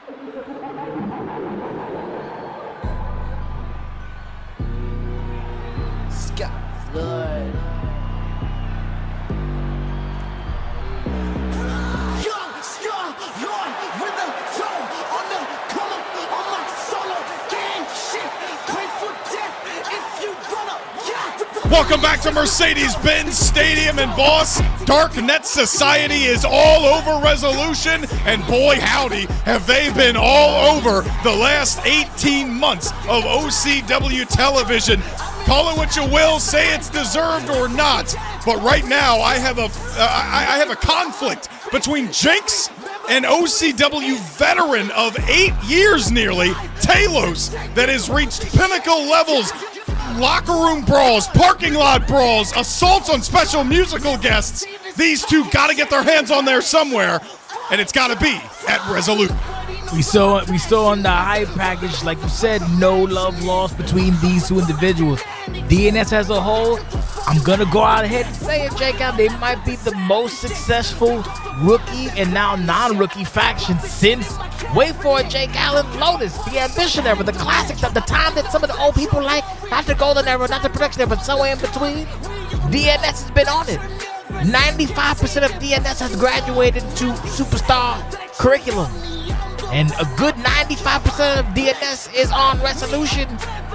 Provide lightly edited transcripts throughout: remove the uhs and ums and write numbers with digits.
Scott Floyd. Young Scott Floyd with a toe on the color on my solo gang shit. Play for death if you wanna. Welcome back to Mercedes-Benz Stadium, and boss, Darknet Society is all over Wrestlution, and boy howdy, have they been all over the last 18 months of OCW television. Call it what you will, say it's deserved or not, but right now I have a conflict between JynX and OCW veteran of 8 years nearly, TELOS, that has reached pinnacle levels. Locker room brawls, parking lot brawls, assaults on special musical guests. These two got to get their hands on there somewhere, and it's got to be at Wrestlution. We saw on the hype package, like you said, no love lost between these two individuals. DNS as a whole, I'm gonna go out ahead and say it, Jacob. They might be the most successful rookie and now non-rookie faction since, wait for it, Jake Allen, Lotus, the Ambition era, the classics of the time that some of the old people like, not the golden era, not the production era, but somewhere in between. DNS has been on it. 95% of DNS has graduated to superstar curriculum. And a good 95% of DNS is on Wrestlution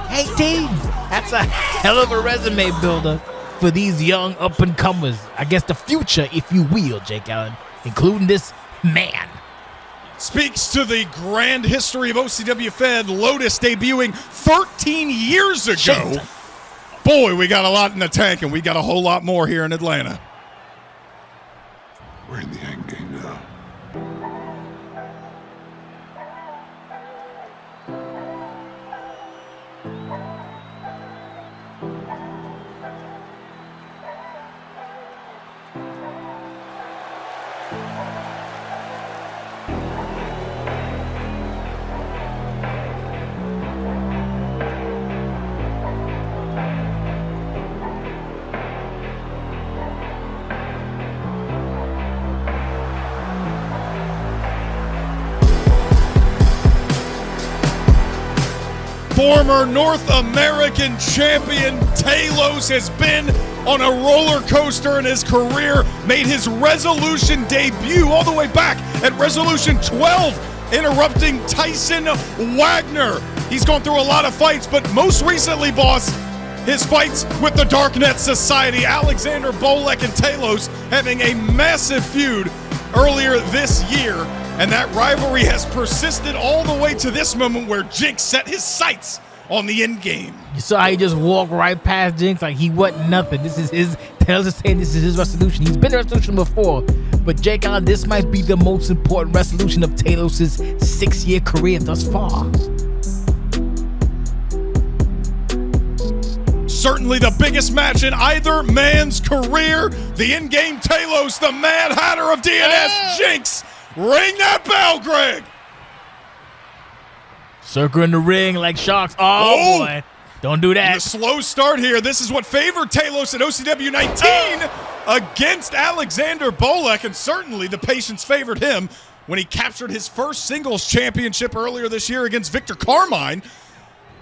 18. That's a hell of a resume builder for these young up-and-comers. I guess the future, if you will, Jake Allen, including this man. Speaks to the grand history of OCWFED, Lotus debuting 13 years ago. Shit. Boy, we got a lot in the tank, and we got a whole lot more here in Atlanta. We're in the end game now. Former North American champion TELOS has been on a roller coaster in his career, made his Wrestlution debut all the way back at Wrestlution 12, interrupting Tyson Wagner. He's gone through a lot of fights, but most recently, boss, his fights with the Darknet Society, Alexander Bolek and TELOS having a massive feud earlier this year. And that rivalry has persisted all the way to this moment where JynX set his sights on the end game. You saw how he just walked right past JynX like he wasn't nothing. This is his, TELOS is saying this is his Wrestlution. He's been in Wrestlution before, but Jake Allen, this might be the most important Wrestlution of TELOS' 6-year career thus far. Certainly the biggest match in either man's career. The in-game TELOS, the Mad Hatter of DNS, JynX. Ring that bell, Greg. Circling the ring like sharks. Oh, boy. Don't do that. The slow start here. This is what favored TELOS at OCW 19 against Alexander Bolek, and certainly the patience favored him when he captured his first singles championship earlier this year against Victor Carmine.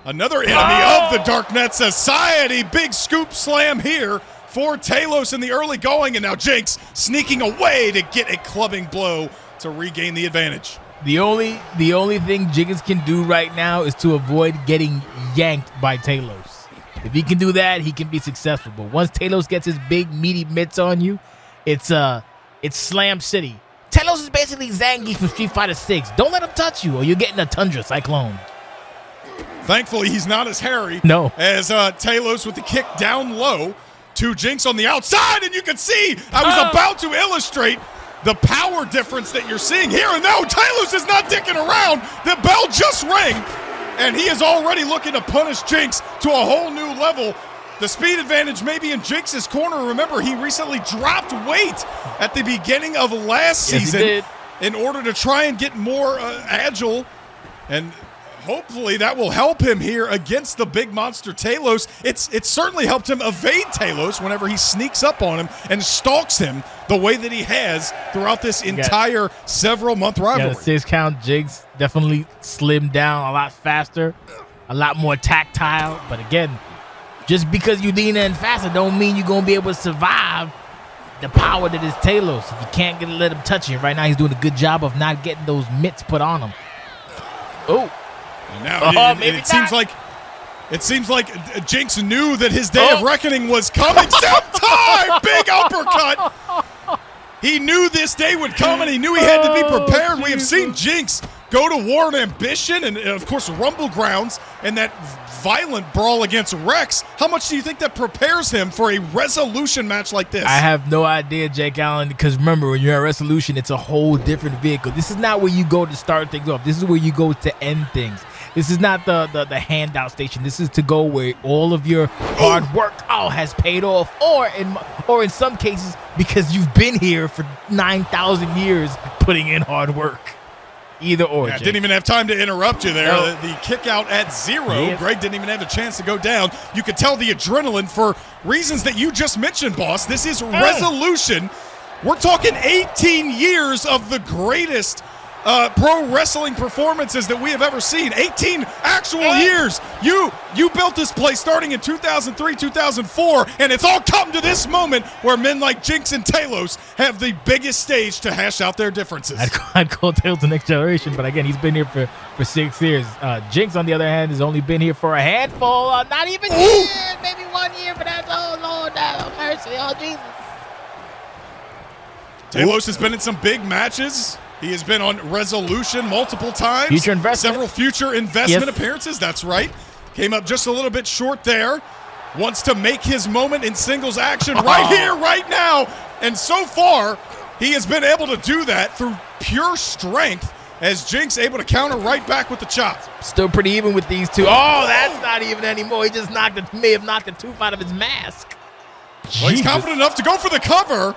Another enemy of the Darknet Society. Big scoop slam here for TELOS in the early going, and now JynX sneaking away to get a clubbing blow to regain the advantage. The only thing JynX can do right now is to avoid getting yanked by TELOS. If he can do that, he can be successful. But once TELOS gets his big meaty mitts on you, it's Slam City. TELOS is basically Zangief from Street Fighter 6. Don't let him touch you, or you're getting a Tundra Cyclone. Thankfully, he's not as hairy as TELOS with the kick down low to JynX on the outside, and you can see I was about to illustrate the power difference that you're seeing here. And now TELOS is not dicking around. The bell just rang, and he is already looking to punish JynX to a whole new level. The speed advantage may be in JynX's corner. Remember, he recently dropped weight at the beginning of last season in order to try and get more agile. And Hopefully that will help him here against the big monster TELOS. It's certainly helped him evade TELOS whenever he sneaks up on him and stalks him the way that he has throughout this entire several-month rivalry. Yeah, the 6 count. JynX definitely slimmed down a lot faster, a lot more tactile. But again, just because you lean in faster don't mean you're going to be able to survive the power that is TELOS. If you can't let him touch you. Right now he's doing a good job of not getting those mitts put on him. Oh. And now it seems like JynX knew that his day of reckoning was coming. Time! Big uppercut! He knew this day would come, and he knew he had to be prepared. We have seen JynX go to war and Ambition and, of course, Rumble Grounds and that violent brawl against Rex. How much do you think that prepares him for a resolution match like this? I have no idea, Jake Allen, because remember, when you're at resolution, it's a whole different vehicle. This is not where you go to start things off. This is where you go to end things. This is not the handout station. This is to go where all of your hard work has paid off, or in some cases, because you've been here for 9,000 years putting in hard work. Either or. Yeah, didn't even have time to interrupt you there. No. The kick out at 0. Yes. Greg didn't even have a chance to go down. You could tell the adrenaline for reasons that you just mentioned, boss. This is resolution. We're talking 18 years of the greatest pro wrestling performances that we have ever seen. 18 actual years. You built this place starting in 2003, 2004, and it's all come to this moment where men like JynX and TELOS have the biggest stage to hash out their differences. I'd call TELOS the next generation, but again, he's been here for 6 years. JynX, on the other hand, has only been here for a handful, not even years, maybe 1 year, but that's, oh Lord, oh mercy, oh Jesus. TELOS has been in some big matches. He has been on Resolution multiple times. Future investment. Several future investment appearances. That's right. Came up just a little bit short there. Wants to make his moment in singles action right here, right now. And so far, he has been able to do that through pure strength as JynX able to counter right back with the chops. Still pretty even with these two. Oh, that's not even anymore. He just may have knocked the tooth out of his mask. Well, he's confident enough to go for the cover.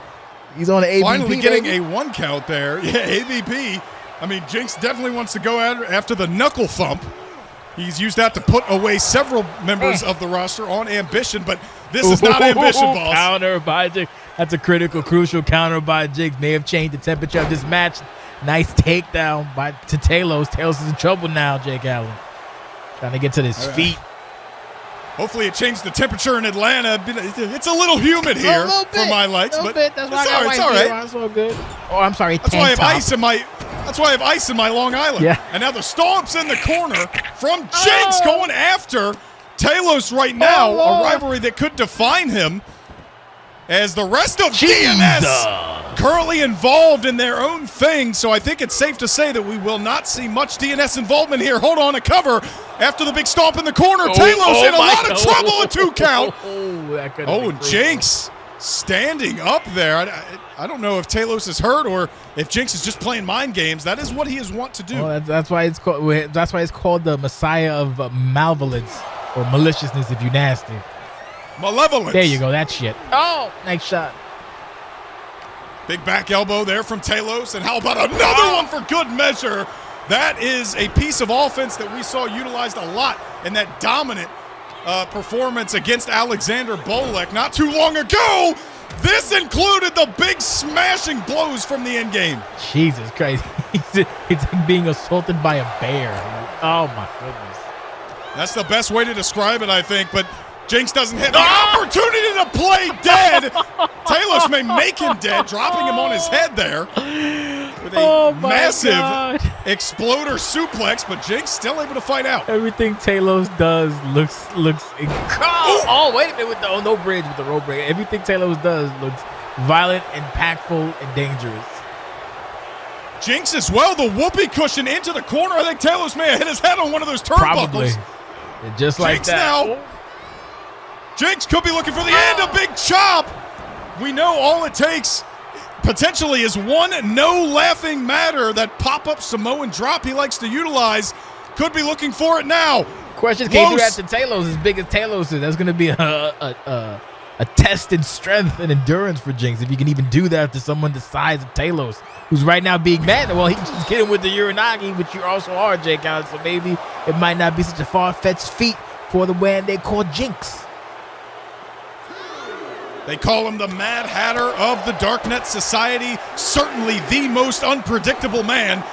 He's on an ABP. Finally getting a 1 count there. Yeah, ABP. I mean, JynX definitely wants to go after the knuckle thump. He's used that to put away several members of the roster on Ambition, but this is not Ambition, boss. Counter by JynX. That's a critical, crucial counter by JynX. May have changed the temperature of this match. Nice takedown to TELOS. TELOS is in trouble now, Jake Allen. Trying to get to his feet. Hopefully it changed the temperature in Atlanta. It's a little humid here for my likes, but that's why it's all right. That's all good. Oh, I'm sorry. That's why I have ice in my. That's why I have ice in my Long Island. Yeah. And now the stomps in the corner from JynX going after TELOS right now. A rivalry that could define him, as the rest of DNS currently involved in their own thing. So I think it's safe to say that we will not see much DNS involvement here. Hold on, a cover after the big stomp in the corner. TELOS in a lot of trouble, a 2 count. And JynX standing up there. I don't know if TELOS is hurt or if JynX is just playing mind games. That is what he is wont to do. Well, that's why it's called. That's why it's called the Messiah of Malevolence or maliciousness, if you nasty. Malevolence. There you go. That shit. Oh, nice shot. Big back elbow there from TELOS. And how about another one for good measure? That is a piece of offense that we saw utilized a lot in that dominant performance against Alexander Bolek not too long ago. This included the big smashing blows from the end game. Jesus Christ. It's like being assaulted by a bear. Oh, my goodness. That's the best way to describe it, I think. But JynX doesn't have the opportunity to play dead. TELOS may make him dead, dropping him on his head there with a massive exploder suplex, but JynX still able to fight out. Everything TELOS does looks incredible. Oh, wait a minute, with the no bridge with the rope break. Everything TELOS does looks violent, impactful, and dangerous. JynX as well, the whoopee cushion into the corner. I think TELOS may have hit his head on one of those turnbuckles. Probably. Just like JynX that. Now. JynX could be looking for the end, a big chop. We know all it takes potentially is one no laughing matter, that pop-up Samoan drop he likes to utilize. Could be looking for it now. Question came through after TELOS, as big as TELOS is. That's going to be a a test in strength and endurance for Jinx. If you can even do that to someone the size of Talos, who's right now being mad. Well, he just hit him with the Uranagi, which you also are, Jake Allen. So maybe it might not be such a far-fetched feat for the man they call Jinx. They call him the Mad Hatter of the Darknet Society. Certainly the most unpredictable man,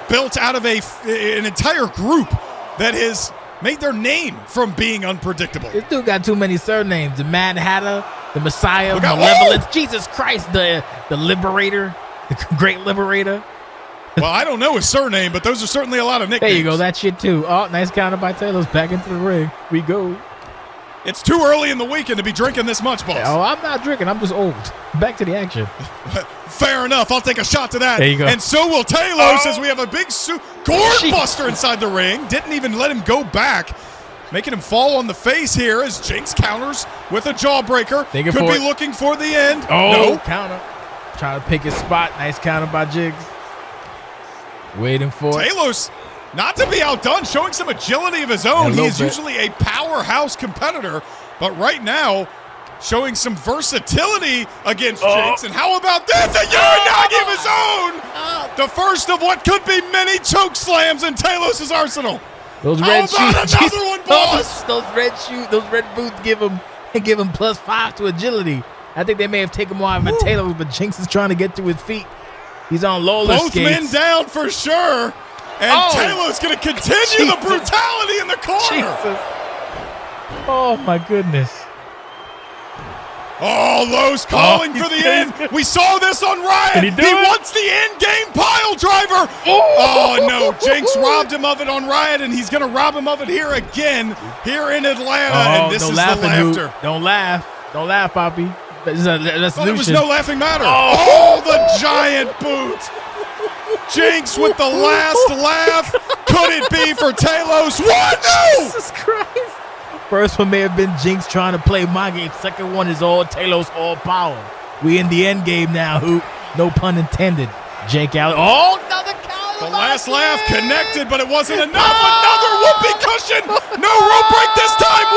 built out of an entire group that has made their name from being unpredictable. This dude got too many surnames. The Mad Hatter, the Messiah, Malevolence, Jesus Christ, the Liberator, the Great Liberator. Well, I don't know his surname, but those are certainly a lot of nicknames. There you go, that shit too. Oh, nice counter by TELOS. Back into the ring. We go. It's too early in the weekend to be drinking this much, boss. Oh, I'm not drinking. I'm just old. Back to the action. Fair enough. I'll take a shot to that. There you go. And so will TELOS as we have a big gourd buster inside the ring. Didn't even let him go back. Making him fall on the face here as Jinx counters with a jawbreaker. Could be looking for the end. Oh, no. Counter. Trying to pick his spot. Nice counter by Jinx. Waiting for it. TELOS, not to be outdone, showing some agility of his own. He is usually a powerhouse competitor, but right now showing some versatility against Jinx. And how about this? A Uranagi of his own! The first of what could be many choke slams in TELOS' arsenal. Those red shoes. Another one, boss? Those red shoes, those red boots give him +5 to agility. I think they may have taken more out of TELOS, but Jinx is trying to get to his feet. He's on roller skates. Both men down for sure. And TELOS going to continue the brutality in the corner. Jesus. Oh, my goodness. Oh, Los calling for the end. We saw this on Riot. He wants the end-game pile driver. Oh, no. Jinx robbed him of it on Riot, and he's going to rob him of it here again, here in Atlanta. And this is the laughter. Don't laugh. Don't laugh, Poppy. There was no laughing matter. Oh, the giant boot. Jinx with the last laugh. Could it be for TELOS? What? No! Jesus Christ. First one may have been Jinx trying to play my game. Second one is all TELOS, all power. We in the end game now, Hoop. No pun intended. Jake Allen. Oh, another counter. The last laugh connected, but it wasn't enough. Another whoopee cushion. No rope break this time.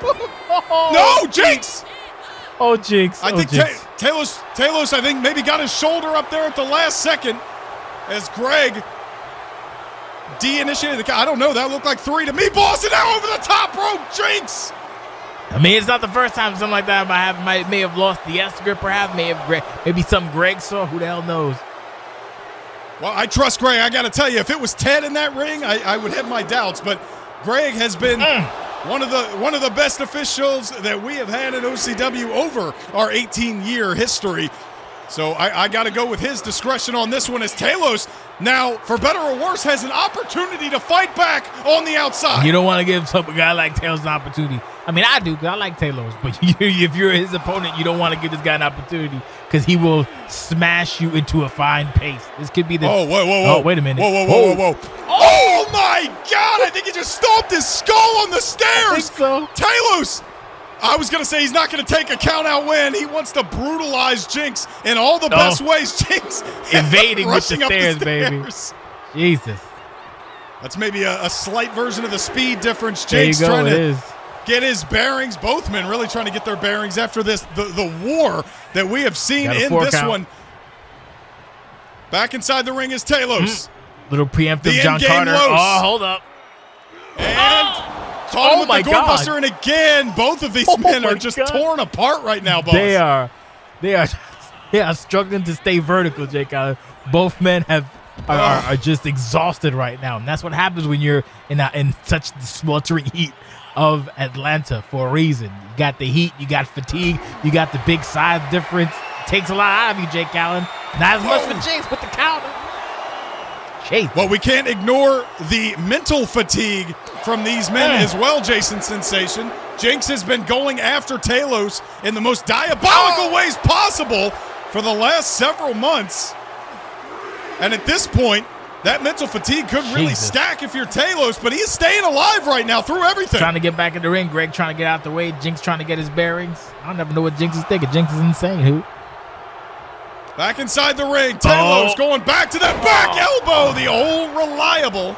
1, 2. No, Jinx. Oh, Jinx. I think TELOS, I think, maybe got his shoulder up there at the last second as Greg de-initiated the count. I don't know. That looked like 3 to me, boss. And now over the top rope, Jinx. I mean, it's not the first time something like that may have lost the S grip, perhaps. Maybe something Greg saw. Who the hell knows? Well, I trust Greg. I got to tell you, if it was Ted in that ring, I would have my doubts. But Greg has been one of the best officials that we have had in OCW over our 18-year history. So I got to go with his discretion on this one as TELOS now, for better or worse, has an opportunity to fight back on the outside. You don't want to give a guy like TELOS an opportunity. I mean, I do because I like TELOS, but if you're his opponent, you don't want to give this guy an opportunity because he will smash you into a fine pace. This could be the... Oh, whoa. Oh, wait a minute. Whoa. Oh, my God. I think he just stomped his skull on the stairs. I think so. TELOS. I was going to say he's not going to take a count-out win. He wants to brutalize Jinx in all the best ways. Jinx evading with the stairs, baby. Jesus. That's maybe a slight version of the speed difference. Jinx trying to get his bearings. Both men really trying to get their bearings after this, the war that we have seen in this one. Back inside the ring is TELOS. Little preemptive John Carter. Oh, hold up. And... caught him with the gourd buster, and again, both of these men are just torn apart right now, boss. They are struggling to stay vertical, Jake Allen. Both men are just exhausted right now, and that's what happens when you're in such the sweltering heat of Atlanta for a reason. You got the heat, you got fatigue, you got the big size difference. It takes a lot out of you, Jake Allen. Not as much for Jinx with the counter. Well, we can't ignore the mental fatigue from these men as well, Jason Sensation. Jinx has been going after TELOS in the most diabolical ways possible for the last several months. And at this point, that mental fatigue could really stack if you're TELOS, but he is staying alive right now through everything. Trying to get back in the ring, Greg trying to get out the way, Jinx trying to get his bearings. I never know what Jinx is thinking. Jinx is insane, who? Back inside the ring, TELOS going back to that back elbow, the old reliable.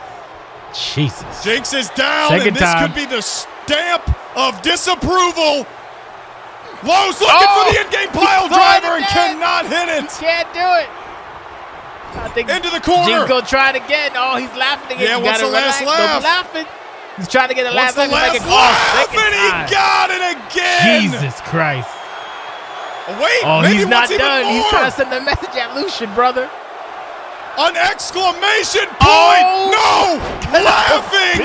Jesus. Jinx is down, and this could be the stamp of disapproval Lowe's looking for the in-game pile driver and cannot hit it. Can't do it. I think Into the corner. Jinx gonna try it again. Oh, he's laughing again. Yeah, You what's gotta the last relax. laugh? Don't be laughing. He's trying to get a What's laugh. the last laugh? And he got it again. Jesus Christ. Oh, wait, Oh, maybe he's not what's even done. He's more? trying to send a message at Lucian, brother. An exclamation point! No! Laughing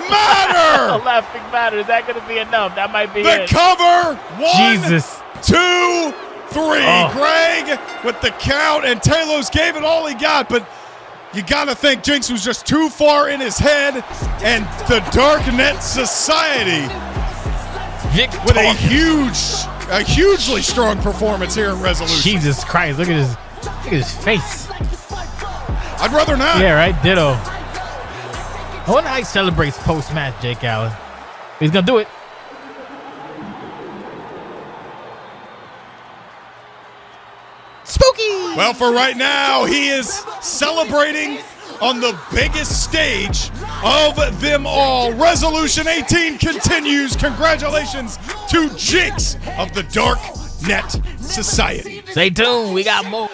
matter! Laughing matter. Is that going to be enough? That might be The it. cover. 1, Jesus. 2, 3. Oh. Greg with the count, and Telos gave it all he got, but you got to think JynX was just too far in his head, and the Darknet Society with a hugely strong performance here in Resolution. Jesus Christ. Look at his face. I'd rather not. Yeah, right? Ditto. I wonder how he celebrates post-match, Jake Allen. He's going to do it. Spooky! Well, for right now, he is celebrating on the biggest stage of them all. Resolution 18 continues. Congratulations to JynX of the Dark Net Society. Stay tuned. We got more.